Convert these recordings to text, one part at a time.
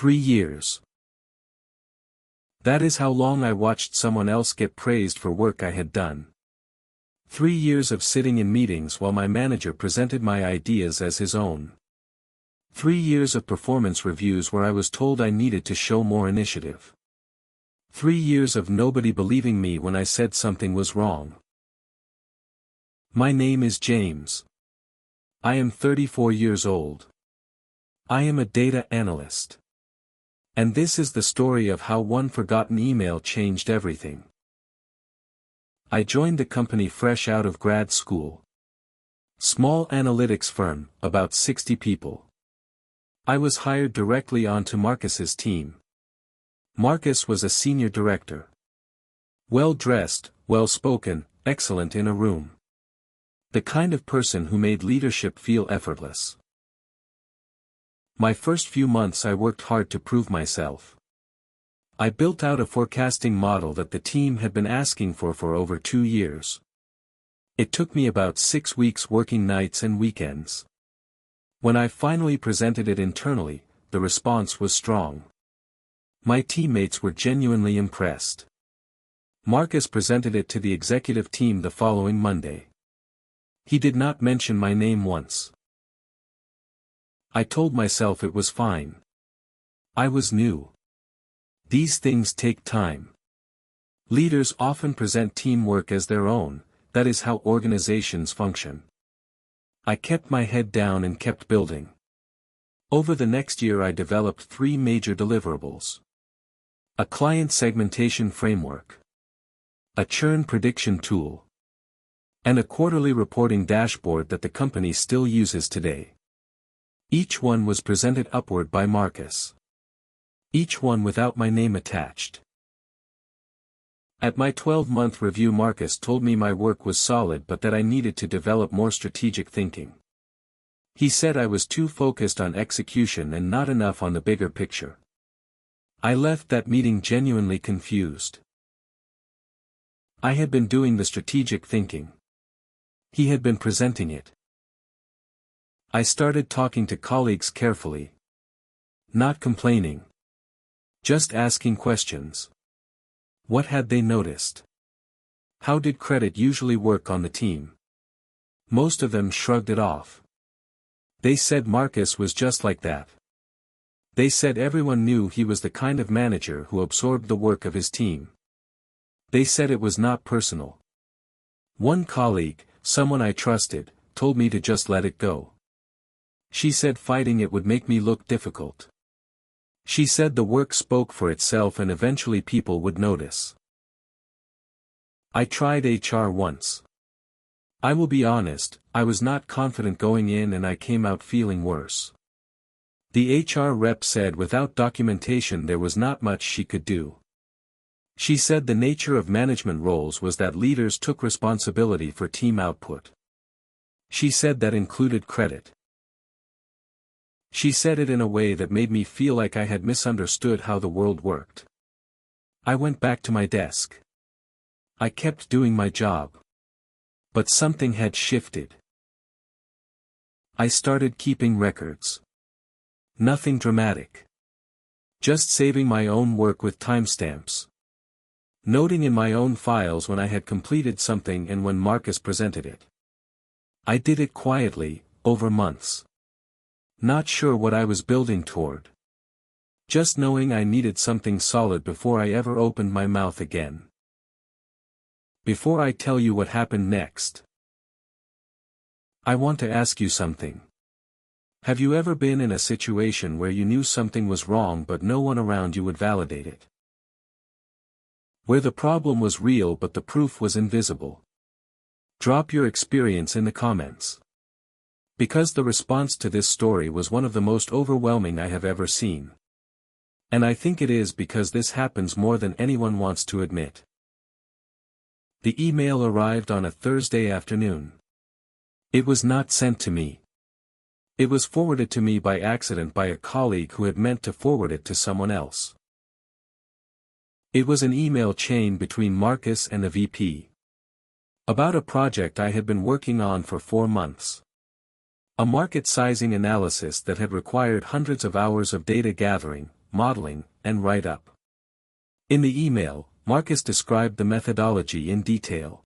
3 years. That is how long I watched someone else get praised for work I had done. 3 years of sitting in meetings while my manager presented my ideas as his own. 3 years of performance reviews where I was told I needed to show more initiative. 3 years of nobody believing me when I said something was wrong. My name is James. I am 34 years old. I am a data analyst. And this is the story of how one forgotten email changed everything. I joined the company fresh out of grad school. Small analytics firm, about 60 people. I was hired directly onto Marcus's team. Marcus was a senior director. Well-dressed, well-spoken, excellent in a room. The kind of person who made leadership feel effortless. My first few months I worked hard to prove myself. I built out a forecasting model that the team had been asking for over 2 years. It took me about 6 weeks working nights and weekends. When I finally presented it internally, the response was strong. My teammates were genuinely impressed. Marcus presented it to the executive team the following Monday. He did not mention my name once. I told myself it was fine. I was new. These things take time. Leaders often present teamwork as their own, that is how organizations function. I kept my head down and kept building. Over the next year I developed 3 major deliverables. A client segmentation framework. A churn prediction tool. And a quarterly reporting dashboard that the company still uses today. Each one was presented upward by Marcus. Each one without my name attached. At my 12-month review Marcus told me my work was solid but that I needed to develop more strategic thinking. He said I was too focused on execution and not enough on the bigger picture. I left that meeting genuinely confused. I had been doing the strategic thinking. He had been presenting it. I started talking to colleagues carefully. Not complaining. Just asking questions. What had they noticed? How did credit usually work on the team? Most of them shrugged it off. They said Marcus was just like that. They said everyone knew he was the kind of manager who absorbed the work of his team. They said it was not personal. One colleague, someone I trusted, told me to just let it go. She said fighting it would make me look difficult. She said the work spoke for itself and eventually people would notice. I tried HR once. I will be honest, I was not confident going in and I came out feeling worse. The HR rep said without documentation there was not much she could do. She said the nature of management roles was that leaders took responsibility for team output. She said that included credit. She said it in a way that made me feel like I had misunderstood how the world worked. I went back to my desk. I kept doing my job. But something had shifted. I started keeping records. Nothing dramatic. Just saving my own work with timestamps. Noting in my own files when I had completed something and when Marcus presented it. I did it quietly, over months. Not sure what I was building toward. Just knowing I needed something solid before I ever opened my mouth again. Before I tell you what happened next, I want to ask you something. Have you ever been in a situation where you knew something was wrong but no one around you would validate it? Where the problem was real but the proof was invisible? Drop your experience in the comments. Because the response to this story was one of the most overwhelming I have ever seen. And I think it is because this happens more than anyone wants to admit. The email arrived on a Thursday afternoon. It was not sent to me. It was forwarded to me by accident by a colleague who had meant to forward it to someone else. It was an email chain between Marcus and the VP. About a project I had been working on for 4 months. A market sizing analysis that had required hundreds of hours of data gathering, modeling, and write-up. In the email, Marcus described the methodology in detail.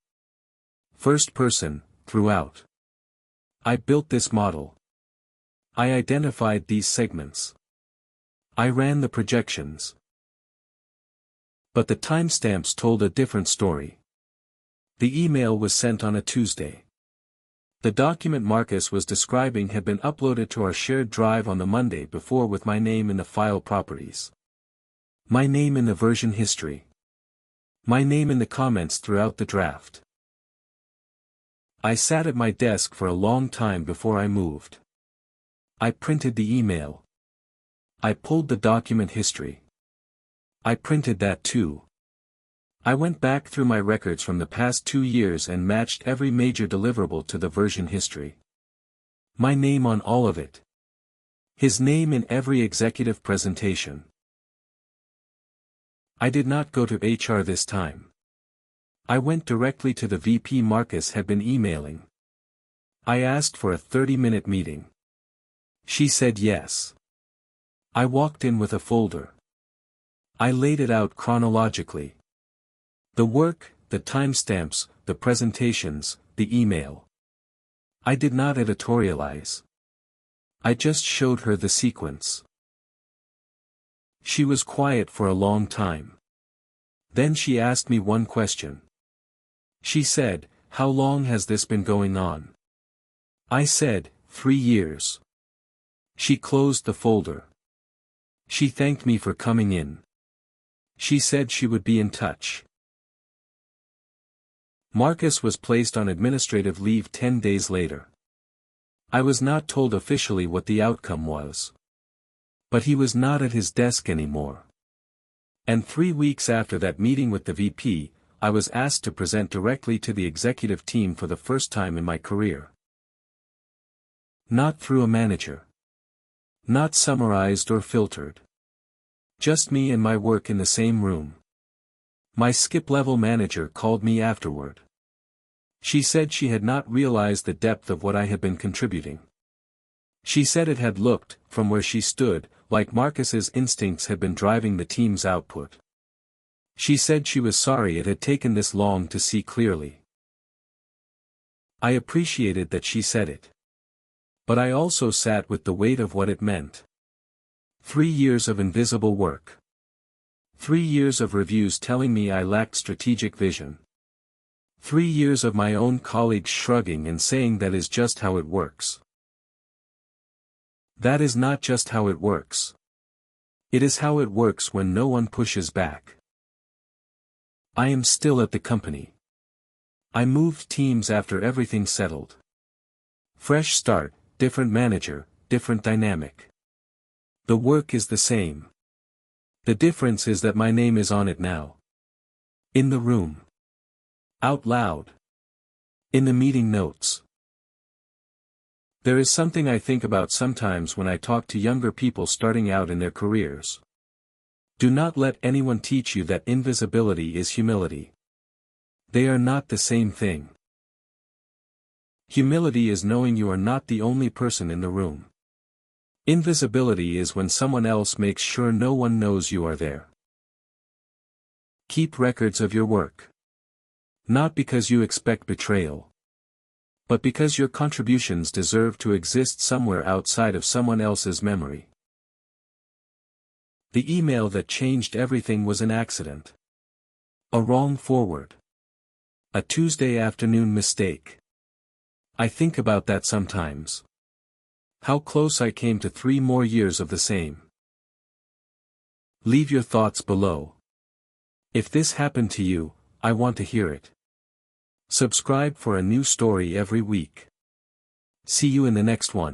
First person, throughout. I built this model. I identified these segments. I ran the projections. But the timestamps told a different story. The email was sent on a Tuesday. The document Marcus was describing had been uploaded to our shared drive on the Monday before with my name in the file properties. My name in the version history. My name in the comments throughout the draft. I sat at my desk for a long time before I moved. I printed the email. I pulled the document history. I printed that too. I went back through my records from the past 2 years and matched every major deliverable to the version history. My name on all of it. His name in every executive presentation. I did not go to HR this time. I went directly to the VP Marcus had been emailing. I asked for a 30-minute meeting. She said yes. I walked in with a folder. I laid it out chronologically. The work, the timestamps, the presentations, the email. I did not editorialize. I just showed her the sequence. She was quiet for a long time. Then she asked me one question. She said, "How long has this been going on?" I said, 3 years. She closed the folder. She thanked me for coming in. She said she would be in touch. Marcus was placed on administrative leave 10 days later. I was not told officially what the outcome was. But he was not at his desk anymore. And 3 weeks after that meeting with the VP, I was asked to present directly to the executive team for the first time in my career. Not through a manager. Not summarized or filtered. Just me and my work in the same room. My skip-level manager called me afterward. She said she had not realized the depth of what I had been contributing. She said it had looked, from where she stood, like Marcus's instincts had been driving the team's output. She said she was sorry it had taken this long to see clearly. I appreciated that she said it. But I also sat with the weight of what it meant. 3 years of invisible work. 3 years of reviews telling me I lacked strategic vision. 3 years of my own colleagues shrugging and saying that is just how it works. That is not just how it works. It is how it works when no one pushes back. I am still at the company. I moved teams after everything settled. Fresh start, different manager, different dynamic. The work is the same. The difference is that my name is on it now. In the room. Out loud. In the meeting notes. There is something I think about sometimes when I talk to younger people starting out in their careers. Do not let anyone teach you that invisibility is humility. They are not the same thing. Humility is knowing you are not the only person in the room. Invisibility is when someone else makes sure no one knows you are there. Keep records of your work. Not because you expect betrayal. But because your contributions deserve to exist somewhere outside of someone else's memory. The email that changed everything was an accident. A wrong forward. A Tuesday afternoon mistake. I think about that sometimes. How close I came to 3 more years of the same. Leave your thoughts below. If this happened to you, I want to hear it. Subscribe for a new story every week. See you in the next one.